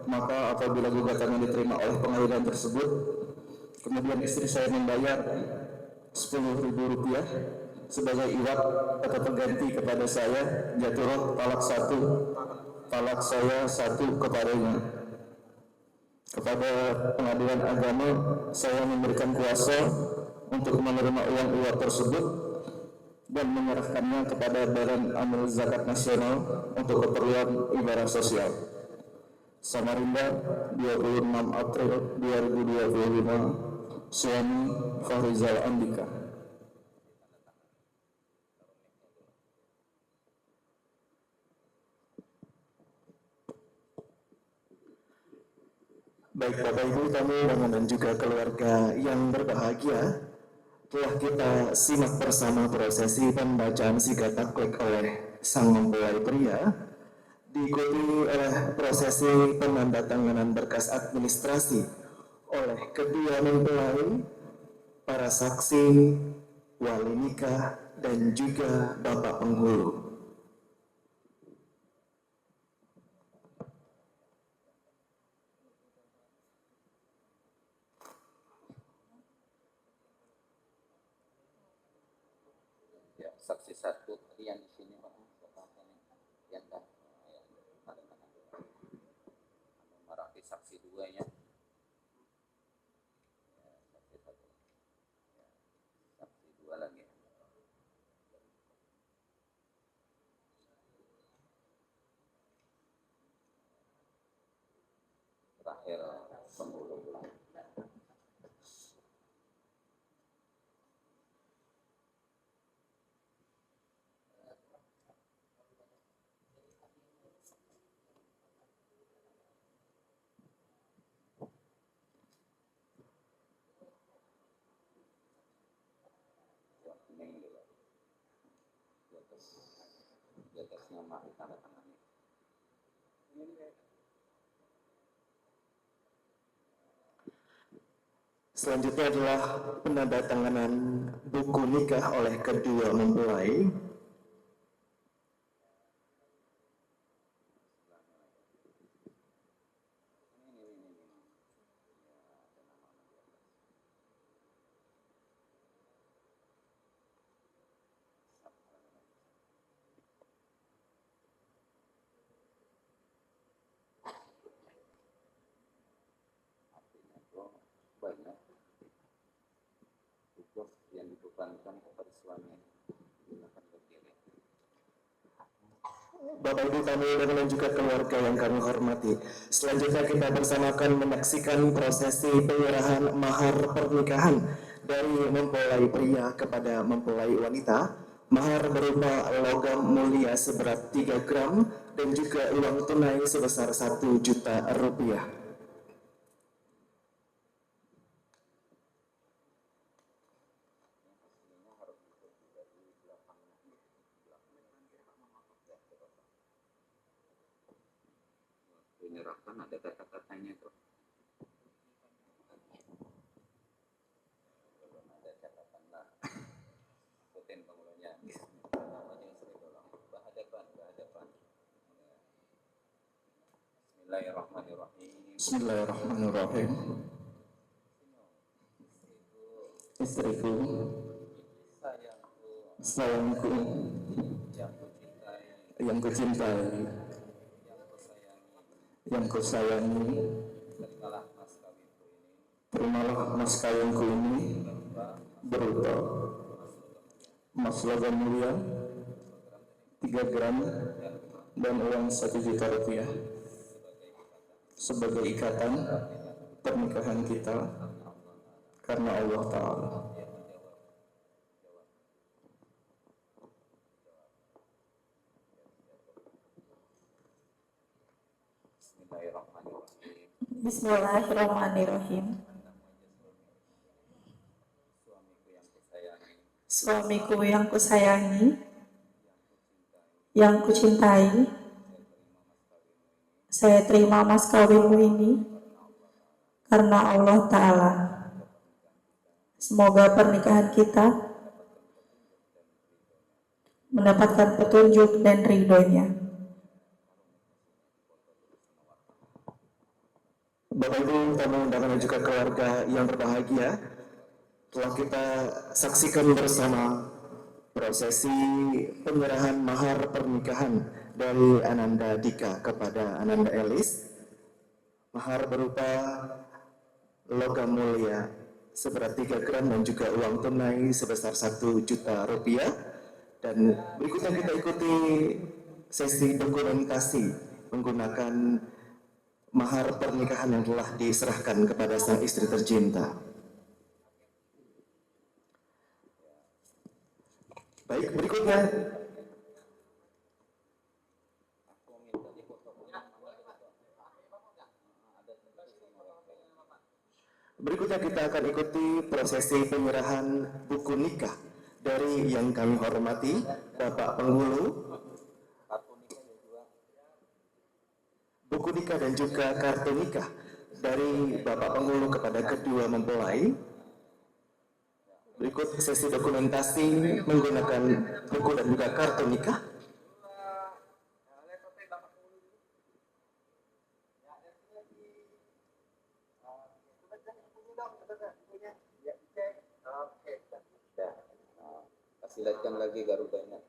maka apabila gugatannya diterima oleh pengadilan tersebut, kemudian istri saya membayar Rp10.000 sebagai iwat atau pengganti kepada saya, jatuh talak saya 1 kepadanya. Kepada pengadilan agama, saya memberikan kuasa untuk menerima uang iwat tersebut dan menyerahkannya kepada Badan Amil Zakat Nasional untuk keperluan ibadah sosial. Samarinda, 26 April 2025, suami Farizal Andika. Baik Bapak Ibu kami dan juga keluarga yang berbahagia, telah kita simak bersama prosesi pembacaan sigat ta'liq oleh sang mempelai pria, diikuti oleh prosesi penandatanganan berkas administrasi oleh kedua mempelai, para saksi, wali nikah, dan juga bapak penghulu. Ya, saksi 1 tadi yang di sini Pak. Yang dah. Ya, ada. Marahi saksi 2 nya. Ya, saksi 1. Ya, saksi 2 lagi. Terakhir penghulu. Di atas nama tanda tangannya. Selanjutnya adalah penandatanganan buku nikah oleh kedua mempelai. yang dibebankan kepada suami. Silakan berdiri. Bapak Ibu kami dan juga keluarga yang kami hormati. Selanjutnya kita bersama akan menyaksikan prosesi penyerahan mahar pernikahan dari mempelai pria kepada mempelai wanita. Mahar berupa logam mulia seberat 3 gram dan juga uang tunai sebesar 1 juta rupiah. Menyerahkan ada kata-katanya tuh. Belum ada catatan lah. Ikutin pemulanya. Namanya istri tolong. Berhadapan. Bismillahirrahmanirrahim. Bismillahirrahmanirrahim. Istriku, sayangku, yang kucintai, yang kusayangi, terimalah mas kawinku ini berupa emas logam mulia 3 gram dan uang 1 juta rupiah sebagai ikatan pernikahan kita karena Allah Ta'ala. Bismillahirrahmanirrahim. Suamiku yang kusayangi, yang kucintai, saya terima mas kawinmu ini karena Allah Ta'ala. Semoga pernikahan kita mendapatkan petunjuk dan ridhonya. Bapak Ibu tamu undangan dan juga keluarga yang berbahagia, telah kita saksikan bersama prosesi penyerahan mahar pernikahan dari Ananda Dika kepada Ananda Elis. Mahar berupa logam mulia seberat 3 gram dan juga uang tunai sebesar 1 juta rupiah. Dan berikutnya kita ikuti sesi dokumentasi menggunakan mahar pernikahan yang telah diserahkan kepada sang istri tercinta. Baik, berikutnya kita akan ikuti prosesi penyerahan buku nikah dari yang kami hormati Bapak Penghulu, buku nikah dan juga kartu nikah dari Bapak Penghulu kepada kedua mempelai. Berikut sesi dokumentasi menggunakan buku dan juga kartu nikah. Kasih lihatkan lagi Garudanya.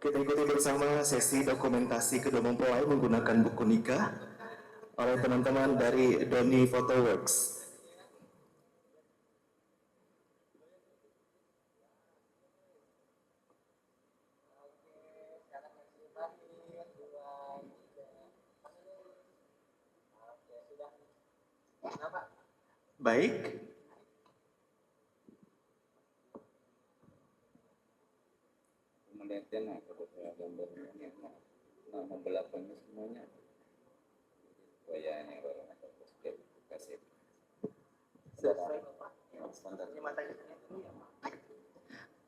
Kita ikuti bersama sesi dokumentasi kedua mempelai menggunakan buku nikah oleh teman-teman dari Doni Photoworks. Baik. melihatnya nah kalau saya gambarnya nama belakangnya semuanya wayanya baru kasih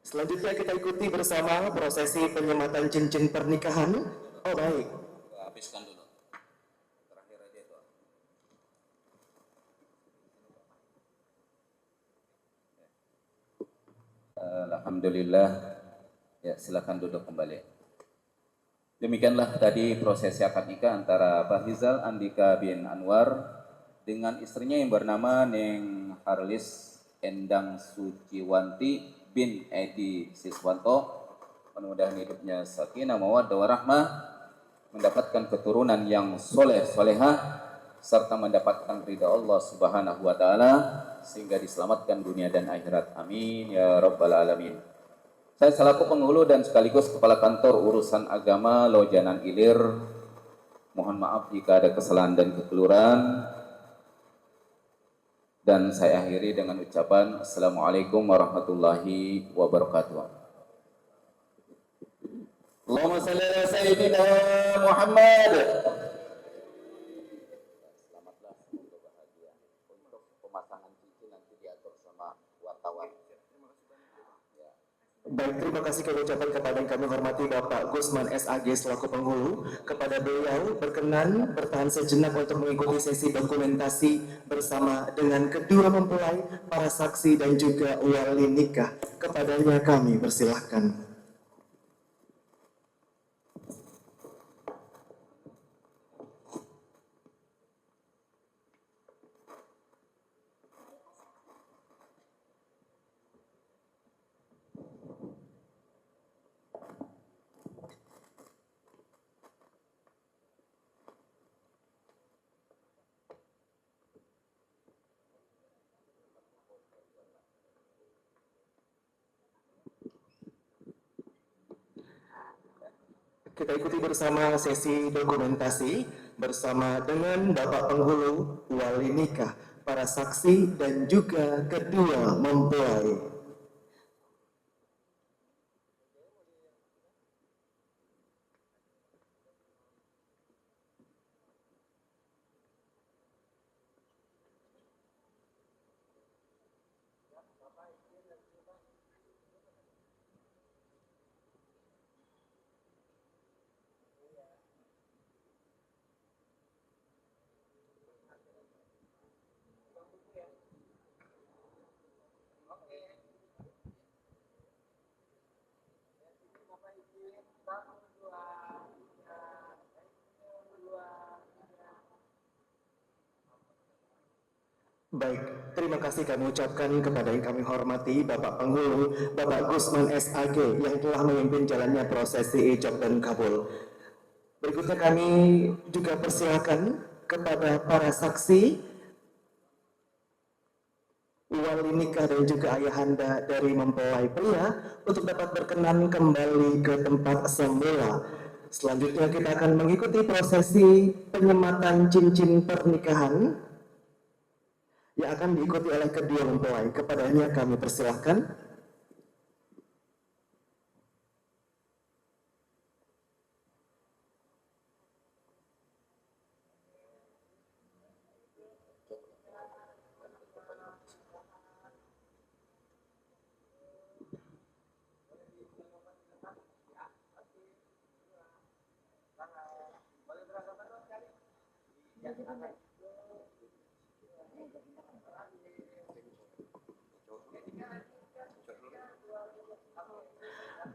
Selanjutnya kita ikuti bersama prosesi penyematan cincin pernikahan. Oh baik. habiskan dulu terakhir aja itu. Alhamdulillah. Ya, silakan duduk kembali. Demikianlah tadi prosesi akad nikah antara Pak Rizal Andika bin Anwar dengan istrinya yang bernama Neng Harlis Endang Suciwanti bin Edi Siswanto. Mudah-mudahan hidupnya sakinah mawaddah warahmah, mendapatkan keturunan yang soleh solehah serta mendapatkan ridha Allah Subhanahu wa taala sehingga diselamatkan dunia dan akhirat. Amin ya rabbal alamin. Saya selaku penghulu dan sekaligus kepala kantor urusan agama Lojanan Ilir, mohon maaf jika ada kesalahan dan kekeliruan. Dan saya akhiri dengan ucapan Assalamualaikum warahmatullahi wabarakatuh. Allahumma salli ala Sayyidina Muhammad. Selamatlah, semoga bahagia. Untuk pemasangan cincin nanti diatur sama wartawan. Baik, terima kasih kami ucapkan kepada yang kami hormati Bapak Gusman SAG selaku penghulu. Kepada beliau berkenan bertahan sejenak untuk mengikuti sesi dokumentasi bersama dengan kedua mempelai, para saksi dan juga wali nikah. Kepadanya kami persilahkan. Kita ikuti bersama sesi dokumentasi bersama dengan Bapak Penghulu, wali nikah, para saksi dan juga kedua mempelai. Baik, terima kasih kami ucapkan kepada yang kami hormati Bapak Penghulu, Bapak Gusman SAG yang telah memimpin jalannya prosesi ijab dan kabul. Berikutnya kami juga persilakan kepada para saksi, wali nikah dan juga ayahanda dari mempelai pria untuk dapat berkenan kembali ke tempat semula. Selanjutnya kita akan mengikuti prosesi penyematan cincin pernikahan yang akan diikuti oleh kedua mempelai. Kepadanya kami persilahkan.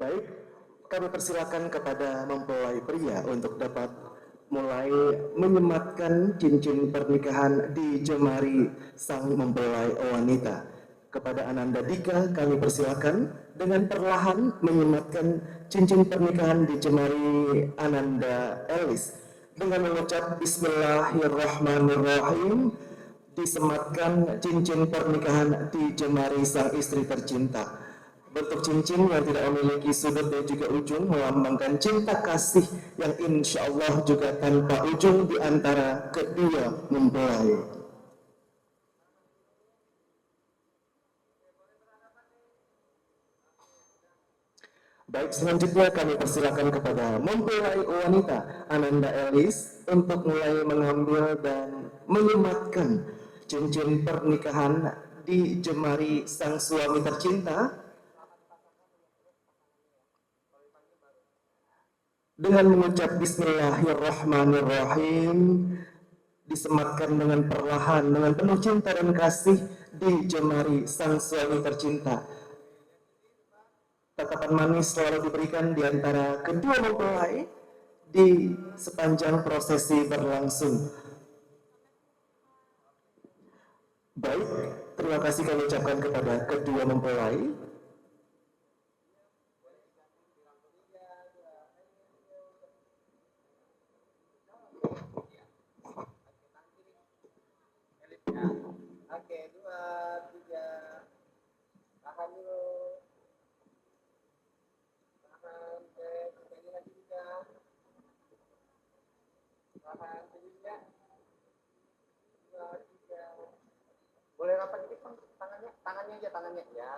Baik, kami persilakan kepada mempelai pria untuk dapat mulai menyematkan cincin pernikahan di jemari sang mempelai wanita. Kepada Ananda Dika kami persilakan dengan perlahan menyematkan cincin pernikahan di jemari Ananda Elis dengan mengucap Bismillahirrahmanirrahim. Disematkan cincin pernikahan di jemari sang istri tercinta. Bentuk cincin yang tidak memiliki sudut dan juga ujung melambangkan cinta kasih yang insya Allah juga tanpa ujung di antara kedua mempelai. Baik, selanjutnya kami persilakan kepada mempelai wanita Ananda Elis untuk mulai mengambil dan menyematkan cincin pernikahan di jemari sang suami tercinta dengan mengucap Bismillahirrahmanirrahim, disematkan dengan perlahan dengan penuh cinta dan kasih di jemari sang suami tercinta. Tatapan manis selalu diberikan di antara kedua mempelai di sepanjang prosesi berlangsung. Baik, terima kasih kami ucapkan kepada kedua mempelai. Oke, 2, 3. Tahan dulu. Tahan, sekali lagi juga. Tahan juga. 2, 3. Boleh rapat dikit Bang, tangannya? Tangannya aja, tangannya. Ya,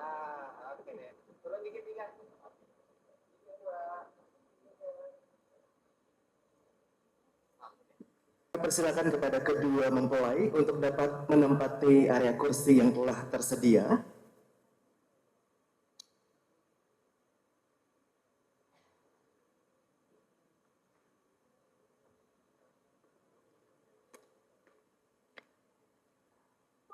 oke deh. Turun dikit, 3. 2. Persilakan kepada kedua mempelai untuk dapat menempati area kursi yang telah tersedia.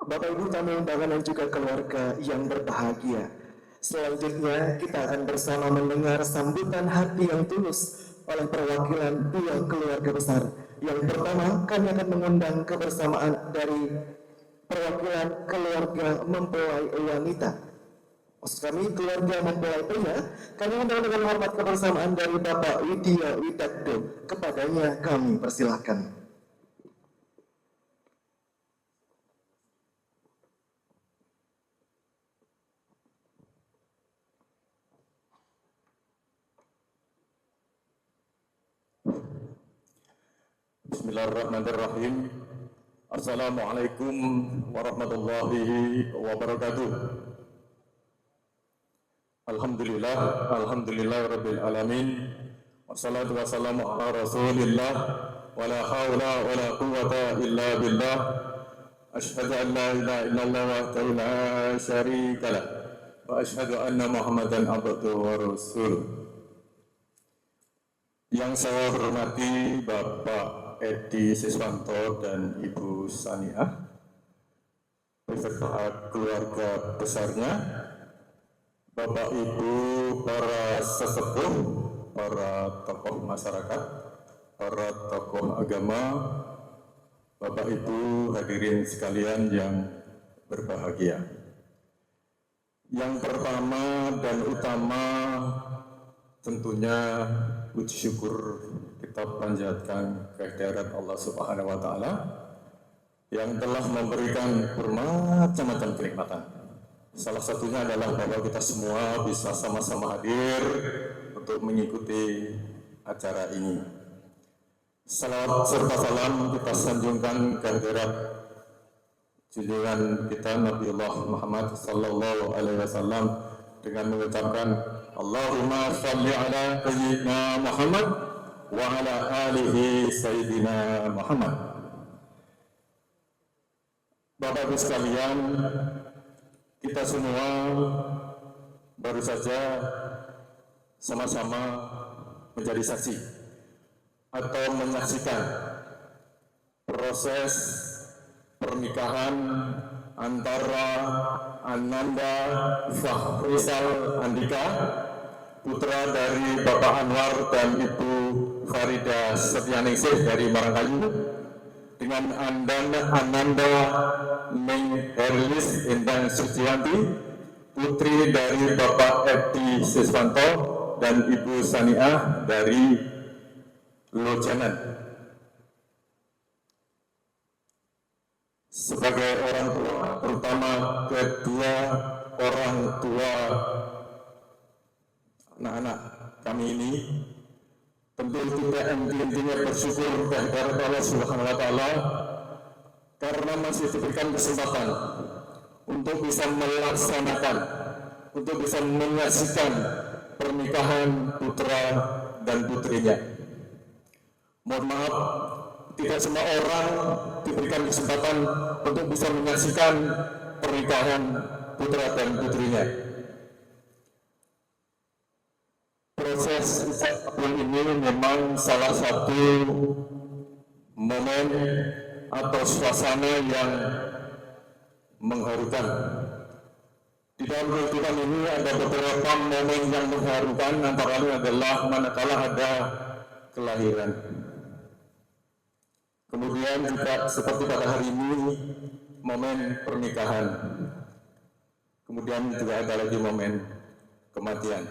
Bapak Ibu tamu undangan dan juga keluarga yang berbahagia. Selanjutnya kita akan bersama mendengar sambutan hati yang tulus oleh perwakilan dua keluarga besar. Yang pertama, kami akan mengundang kebersamaan dari perwakilan keluarga mempelai wanita. Maksud kami keluarga mempelai pria, kami undang dengan hormat kebersamaan dari Bapak Widya Widakdo. Kepadanya kami persilahkan. Bismillahirrahmanirrahim. Assalamualaikum warahmatullahi wabarakatuh. Alhamdulillah rabbil alamin. Wassalatu wassalamu ala rasulillah. Wa la hawla wa la quwwata illa billah. Asyhadu an la ilaha illallah wahdahu la syarika lah. Wa asyhadu anna Muhammadan abduhu wa rasuluh. Yang saya hormati Bapak Edi Siswanto dan Ibu Saniah beserta keluarga besarnya, Bapak Ibu para sesepuh, para tokoh masyarakat, para tokoh agama, Bapak Ibu hadirin sekalian yang berbahagia. Yang pertama dan utama tentunya puji syukur kita panjatkan kehadirat Allah Subhanahu wa taala yang telah memberikan bermacam-macam kenikmatan. Salah satunya adalah bahwa kita semua bisa sama-sama hadir untuk mengikuti acara ini. Salawat serta salam kita sanjungkan kehadirat junjungan kita Nabiullah Muhammad sallallahu alaihi wasallam dengan mengucapkan Allahumma shalli ala sayyidina Muhammad wa ala alihi sayyidina Muhammad. Bapak Ibu sekalian, kita semua baru saja sama-sama menjadi saksi atau menyaksikan proses pernikahan antara Ananda Fahrizal Andika, putra dari Bapak Anwar dan Ibu Farida Setyaningsih dari Marangkayu, dengan Ananda Ning Herlis Endang Suciyanti, putri dari Bapak Edi Siswanto dan Ibu Saniah dari Lojanan. Sebagai orang tua, terutama kedua orang tua anak-anak kami ini, tentu kita intinya bersyukur kehadirat Allah Subhanahu wa taala karena masih diberikan kesempatan untuk bisa melaksanakan, untuk bisa menyaksikan pernikahan putra dan putrinya. Mohon maaf, tidak semua orang diberikan kesempatan untuk bisa menyaksikan pernikahan putra dan putrinya. Proses ucap kabul ini memang salah satu momen atau suasana yang mengharukan. Di dalam kehidupan ini ada beberapa momen yang mengharukan, antara lain adalah manakala ada kelahiran. Kemudian juga seperti pada hari ini, momen pernikahan. Kemudian juga ada lagi momen kematian.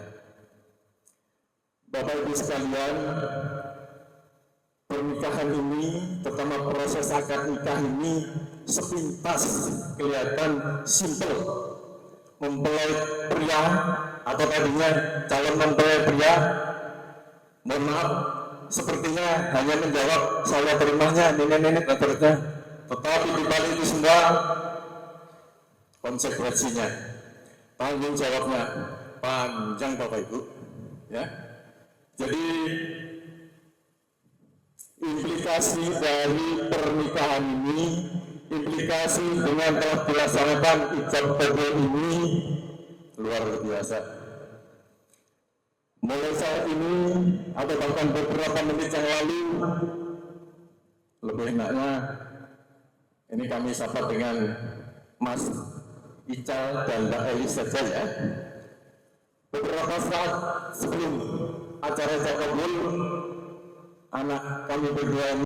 Bapak Ibu sekalian, pernikahan ini, terutama proses akad nikah ini, sepintas kelihatan simpel. Mempelai pria atau tadinya calon mempelai pria, mohon maaf, sepertinya hanya menjawab saya terimanya nenek-nenek dan seterusnya. Tetapi di balik itu semua konsekuensinya, tanggung jawabnya panjang Bapak Ibu, ya. Jadi implikasi dari pernikahan ini, implikasi dengan telah dilaksanakan ijab kabul ini luar biasa. Mulai saat ini atau bahkan beberapa menit yang lalu, lebih enaknya ini kami sapa dengan Mas Ical dan Mbak Elis saja ya. Beberapa saat sebelum acara ijab kabul, anak kami berdua